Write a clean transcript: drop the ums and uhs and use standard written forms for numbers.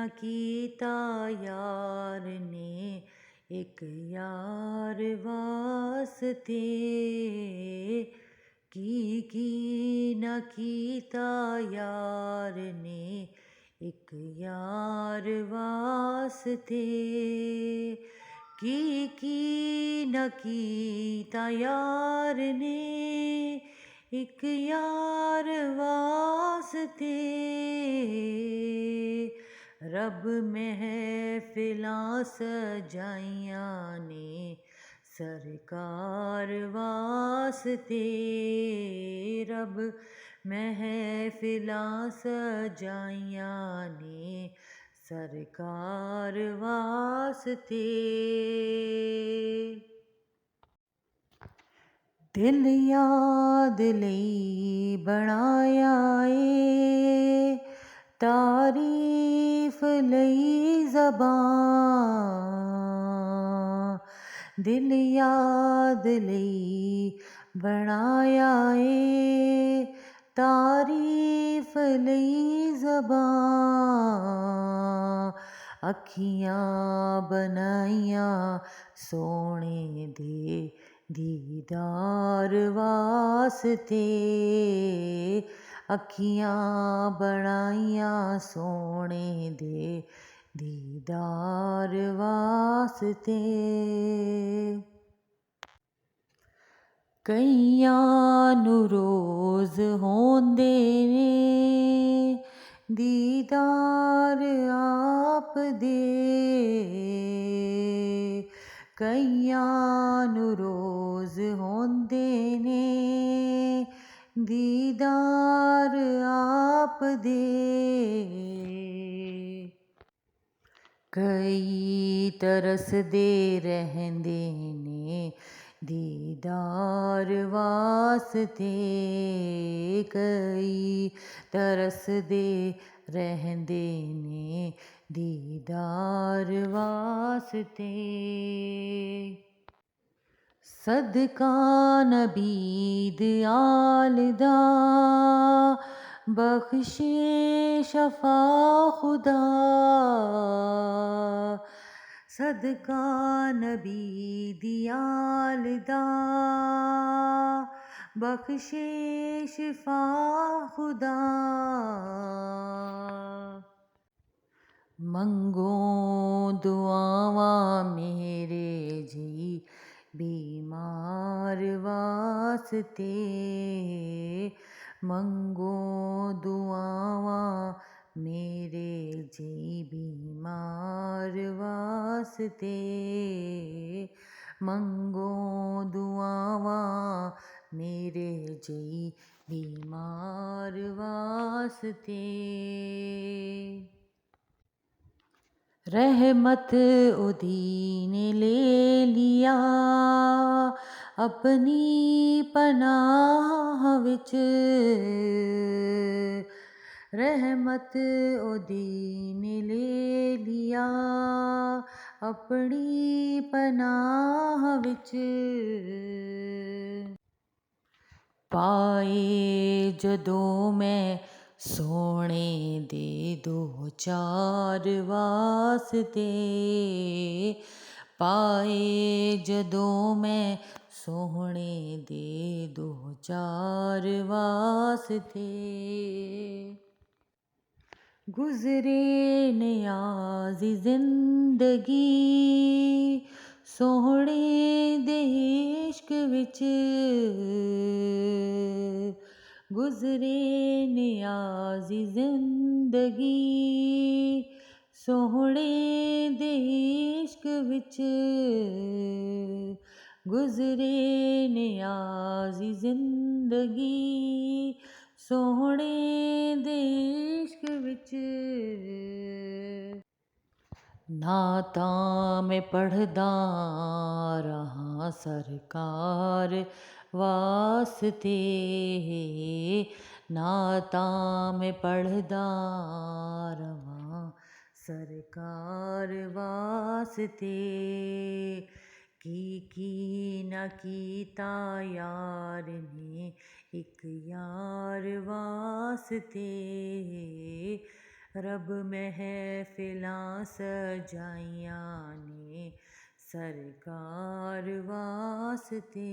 ਨਾ ਕੀਤਾ ਯਾਰ ਨੇ ਇੱਕ ਯਾਰ ਵਾਸਤੇ, ਕੀ ਨਾ ਕੀਤਾ ਯਾਰ ਨੇ ਇੱਕ ਯਾਰ ਵਾਸਤੇ, ਕੀ ਨਾ ਕੀਤਾ ਯਾਰ ਨੇ ਇੱਕ ਯਾਰ ਵਾਸਤੇ। ਰੱਬ ਮਹਿਫਿਲਾਂ ਸਜਾਈਆਂ ਨੇ ਸਰਕਾਰ ਵਾਸਤੇ, ਰੱਬ ਮਹਿਫਿਲਾਂ ਸਜਾਈਆਂ ਨੇ ਸਰਕਾਰ ਵਾਸਤੇ। ਦਿਲ ਯਾਦ ਲਈ ਬਣਾਇਆ ਏ, ਤਾਰੀਫ ਲਈ ਜ਼ਬਾਨ, ਦਿਲ ਯਾਦ ਲਈ ਬਣਾਇਆ ਏ, ਤਾਰੀਫ ਲਈ ਜ਼ਬਾਨ, ਅੱਖੀਆਂ ਬਣਾਈਆਂ ਸੋਹਣੇ ਦੇ ਦੀਦਾਰ ਵਾਸਤੇ, ਅੱਖੀਆਂ ਬਣਾਈਆਂ ਸੋਹਣੇ ਦੇ ਦੀਦਾਰ ਵਾਸਤੇ। ਕਈਆਂ ਨੂੰ ਰੋਜ਼ ਹੁੰਦੇ ਨੇ ਦੀਦਾਰ ਆਪ ਦੇ, ਕਈਆਂ ਨੂੰ ਰੋਜ਼ ਹੁੰਦੇ ਨੇ ਦੀਦਾਰ ਆਪ ਦੇ, ਕਈ ਤਰਸਦੇ ਰਹਿੰਦੇ ਨੇ ਦੀਦਾਰ ਵਾਸਤੇ, ਕਈ ਤਰਸਦੇ ਰਹਿੰਦੇ ਨੇ ਦੀਦਾਰ ਵਾਸਤੇ। ਸਦਕਾ ਨਬੀ ਦੇ ਆਲ ਦਾ ਬਖਸ਼ੇ ਸ਼ਫਾ ਖੁਦਾ, ਸਦਕਾ ਨਬੀ ਦੀ ਆਲ ਦਾ ਬਖਸ਼ੇ ਸ਼ਫਾ ਖੁਦਾ। ਮੰਗੋ ਦੁਆਵਾਂ ਮੇਰੇ ਜੀ ਬੀਮਾਰ ਵਾਸਤੇ, ਮੰਗੋ ਦੁਆਵਾਂ ਮੇਰੇ ਜੀ ਬੀਮਾਰ ਵਾਸਤੇ, ਮੰਗੋ ਦੁਆਵਾਂ ਮੇਰੇ ਜੀ ਬੀਮਾਰ ਵਾਸਤੇ। रहमत उदी ने ले लिया अपनी पनाह विच, रहमत उदी ने ले लिया अपनी पनाह विच, पाए जदों मैं सोने दे दो चार वास्ते, पाए जदों मैं सोने दे दो चार वास्ते, गुजरे नियाज़ी जिंदगी सोहणे दे इश्क विच, गुजरे नियाज़ी जिंदगी सोहणे दे इश्क विच, गुजरे नियाज़ी जिंदगी सोहणे दे इश्क विच। नातां मैं पढ़दा रहा सरकार वास्ते, नातां मैं पढ़दा रहा सरकार वास्ते, की ना कीता यार ने एक यार वास्ते, رب محفلاں سجائیاں نے سرکار واسطے۔